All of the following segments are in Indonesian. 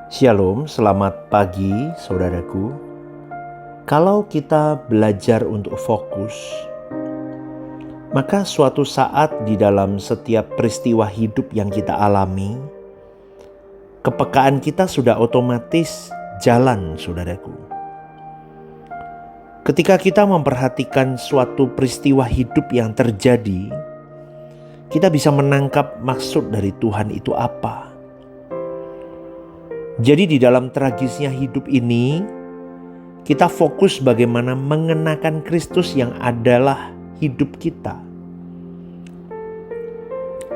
Shalom, selamat pagi saudaraku. Kalau kita belajar untuk fokus, maka suatu saat di dalam setiap peristiwa hidup yang kita alami, kepekaan kita sudah otomatis jalan saudaraku. Ketika kita memperhatikan suatu peristiwa hidup yang terjadi, kita bisa menangkap maksud dari Tuhan itu apa. Jadi di dalam tragisnya hidup ini, kita fokus bagaimana mengenakan Kristus yang adalah hidup kita.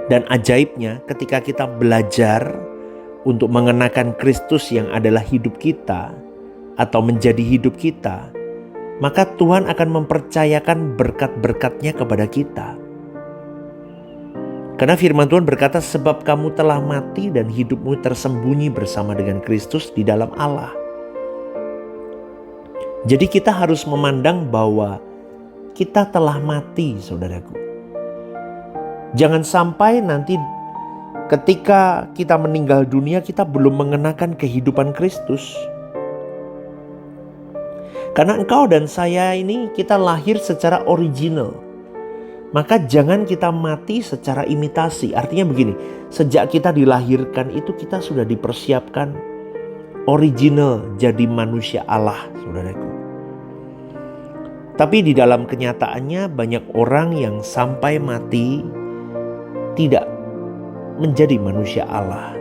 Dan ajaibnya ketika kita belajar untuk mengenakan Kristus yang adalah hidup kita atau menjadi hidup kita, maka Tuhan akan mempercayakan berkat-berkat-Nya kepada kita. Karena firman Tuhan berkata, sebab kamu telah mati dan hidupmu tersembunyi bersama dengan Kristus di dalam Allah. Jadi kita harus memandang bahwa kita telah mati, saudaraku. Jangan sampai nanti ketika kita meninggal dunia, kita belum mengenakan kehidupan Kristus. Karena engkau dan saya ini kita lahir secara original. Maka jangan kita mati secara imitasi. Artinya begini, sejak kita dilahirkan itu kita sudah dipersiapkan original jadi manusia Allah, saudaraku. Tapi di dalam kenyataannya banyak orang yang sampai mati tidak menjadi manusia Allah.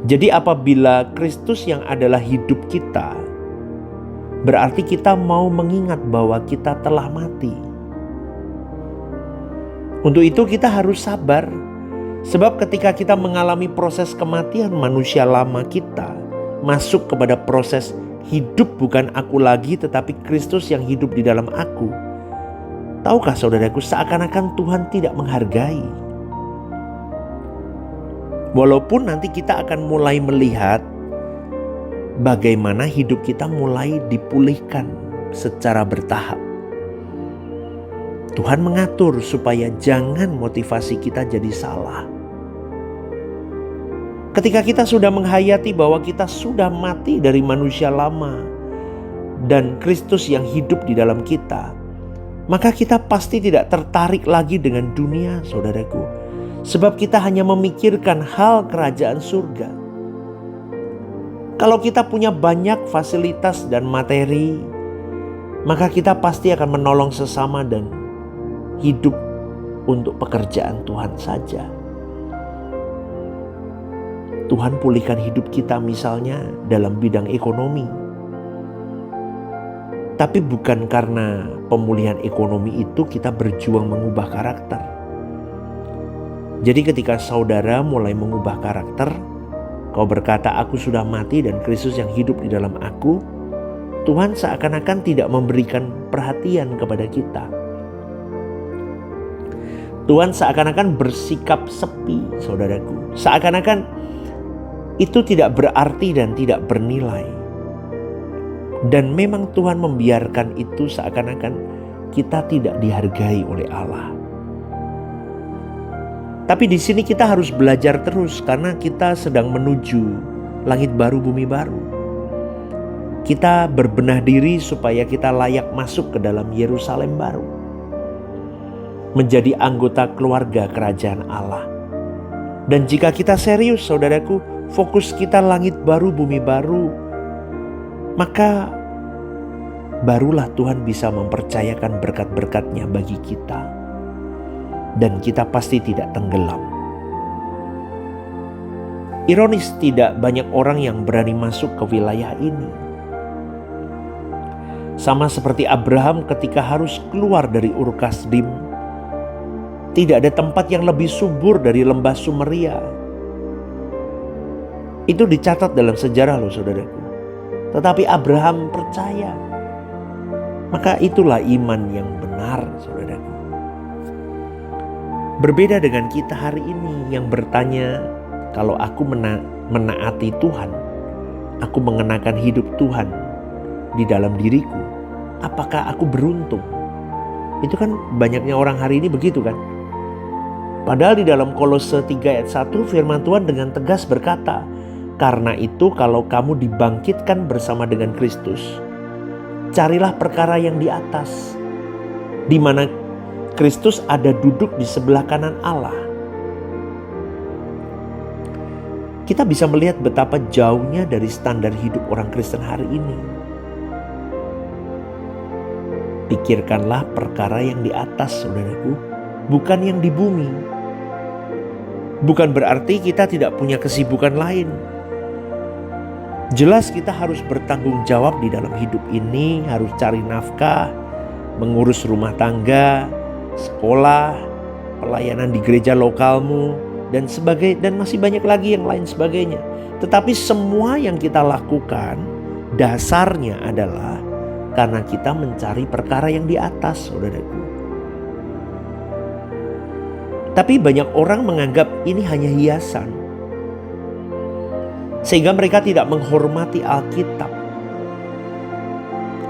Jadi apabila Kristus yang adalah hidup kita, berarti kita mau mengingat bahwa kita telah mati. Untuk itu kita harus sabar. Sebab ketika kita mengalami proses kematian manusia lama kita, masuk kepada proses hidup bukan aku lagi tetapi Kristus yang hidup di dalam aku. Tahukah saudaraku, seakan-akan Tuhan tidak menghargai. Walaupun nanti kita akan mulai melihat bagaimana hidup kita mulai dipulihkan secara bertahap. Tuhan mengatur supaya jangan motivasi kita jadi salah. Ketika kita sudah menghayati bahwa kita sudah mati dari manusia lama dan Kristus yang hidup di dalam kita, maka kita pasti tidak tertarik lagi dengan dunia, saudaraku. Sebab kita hanya memikirkan hal kerajaan surga. Kalau kita punya banyak fasilitas dan materi, maka kita pasti akan menolong sesama dan hidup untuk pekerjaan Tuhan saja. Tuhan pulihkan hidup kita misalnya dalam bidang ekonomi. Tapi bukan karena pemulihan ekonomi itu kita berjuang mengubah karakter. Jadi ketika saudara mulai mengubah karakter, kau berkata aku sudah mati dan Kristus yang hidup di dalam aku, Tuhan seakan-akan tidak memberikan perhatian kepada kita. Tuhan seakan-akan bersikap sepi, saudaraku. Seakan-akan itu tidak berarti dan tidak bernilai. Dan memang Tuhan membiarkan itu seakan-akan kita tidak dihargai oleh Allah. Tapi di sini kita harus belajar terus karena kita sedang menuju langit baru, bumi baru. Kita berbenah diri supaya kita layak masuk ke dalam Yerusalem baru. Menjadi anggota keluarga kerajaan Allah. Dan jika kita serius, saudaraku, fokus kita langit baru, bumi baru, maka barulah Tuhan bisa mempercayakan berkat-berkat-Nya bagi kita. Dan kita pasti tidak tenggelam. Ironis, tidak banyak orang yang berani masuk ke wilayah ini. Sama seperti Abraham ketika harus keluar dari Ur Kasdim. Tidak ada tempat yang lebih subur dari lembah Sumeria. Itu dicatat dalam sejarah loh saudaraku. Tetapi Abraham percaya. Maka itulah iman yang benar saudaraku. Berbeda dengan kita hari ini yang bertanya, kalau aku menaati Tuhan, aku mengenakan hidup Tuhan di dalam diriku, apakah aku beruntung? Itu kan banyaknya orang hari ini begitu kan. Padahal di dalam Kolose 3 ayat 1 firman Tuhan dengan tegas berkata, Karena itu kalau kamu dibangkitkan bersama dengan Kristus, carilah perkara yang di atas, di mana Kristus ada duduk di sebelah kanan Allah. Kita bisa melihat betapa jauhnya dari standar hidup orang Kristen hari ini. Pikirkanlah perkara yang di atas, saudaraku, bukan yang di bumi. Bukan berarti kita tidak punya kesibukan lain. Jelas kita harus bertanggung jawab di dalam hidup ini, harus cari nafkah, mengurus rumah tangga, sekolah, pelayanan di gereja lokalmu, dan masih banyak lagi yang lain sebagainya. Tetapi semua yang kita lakukan dasarnya adalah karena kita mencari perkara yang di atas, saudaraku. Tapi banyak orang menganggap ini hanya hiasan, sehingga mereka tidak menghormati Alkitab.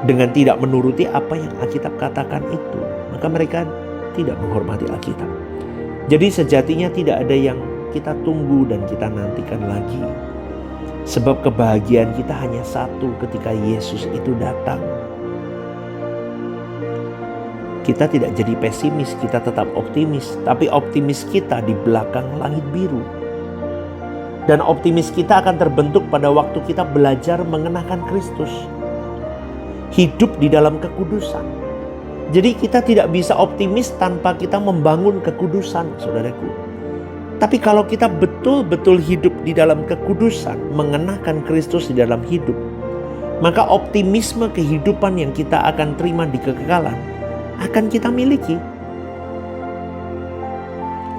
Dengan tidak menuruti apa yang Alkitab katakan itu, maka mereka tidak menghormati Alkitab. Jadi sejatinya tidak ada yang kita tunggu dan kita nantikan lagi. Sebab kebahagiaan kita hanya satu ketika Yesus itu datang. Kita tidak jadi pesimis, kita tetap optimis. Tapi optimis kita di belakang langit biru. Dan optimis kita akan terbentuk pada waktu kita belajar mengenakan Kristus. Hidup di dalam kekudusan. Jadi kita tidak bisa optimis tanpa kita membangun kekudusan, saudaraku. Tapi kalau kita betul-betul hidup di dalam kekudusan, mengenakan Kristus di dalam hidup, maka optimisme kehidupan yang kita akan terima di kekekalan akan kita miliki.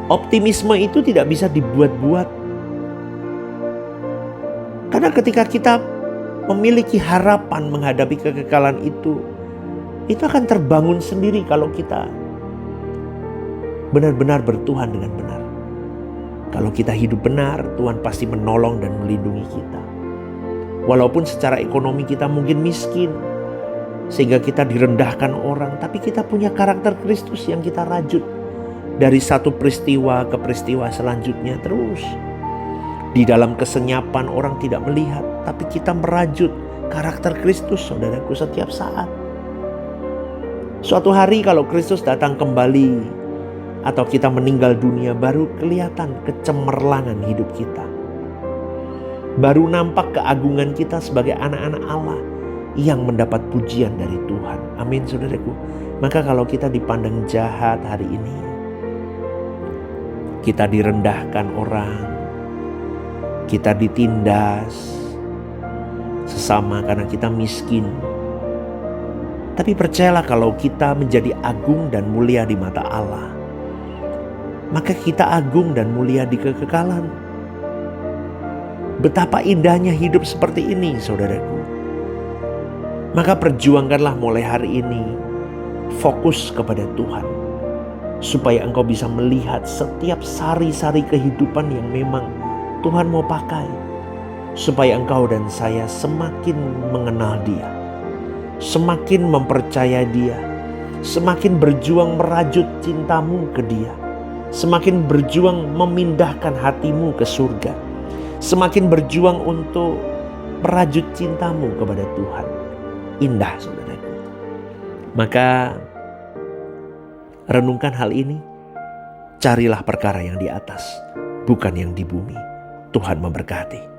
Optimisme itu tidak bisa dibuat-buat. Karena ketika kita memiliki harapan menghadapi kekekalan itu akan terbangun sendiri kalau kita benar-benar bertuhan dengan benar. Kalau kita hidup benar, Tuhan pasti menolong dan melindungi kita. Walaupun secara ekonomi kita mungkin miskin, sehingga kita direndahkan orang, tapi kita punya karakter Kristus yang kita rajut dari satu peristiwa ke peristiwa selanjutnya terus. Di dalam kesenyapan orang tidak melihat, tapi kita merajut karakter Kristus, saudaraku, setiap saat. Suatu hari kalau Kristus datang kembali atau kita meninggal dunia, baru kelihatan kecemerlangan hidup kita. Baru nampak keagungan kita sebagai anak-anak Allah yang mendapat pujian dari Tuhan. Amin, saudaraku. Maka kalau kita dipandang jahat hari ini, kita direndahkan orang, kita ditindas sesama karena kita miskin. Tapi percayalah, kalau kita menjadi agung dan mulia di mata Allah, maka kita agung dan mulia di kekekalan. Betapa indahnya hidup seperti ini, saudaraku. Maka perjuangkanlah mulai hari ini, fokus kepada Tuhan, supaya engkau bisa melihat setiap sari-sari kehidupan yang memang Tuhan mau pakai, supaya engkau dan saya semakin mengenal Dia, semakin mempercayai Dia, semakin berjuang merajut cintamu ke Dia, semakin berjuang memindahkan hatimu ke surga, semakin berjuang untuk merajut cintamu kepada Tuhan. Indah, saudaraku. Maka renungkan hal ini, carilah perkara yang di atas, bukan yang di bumi. Tuhan memberkati.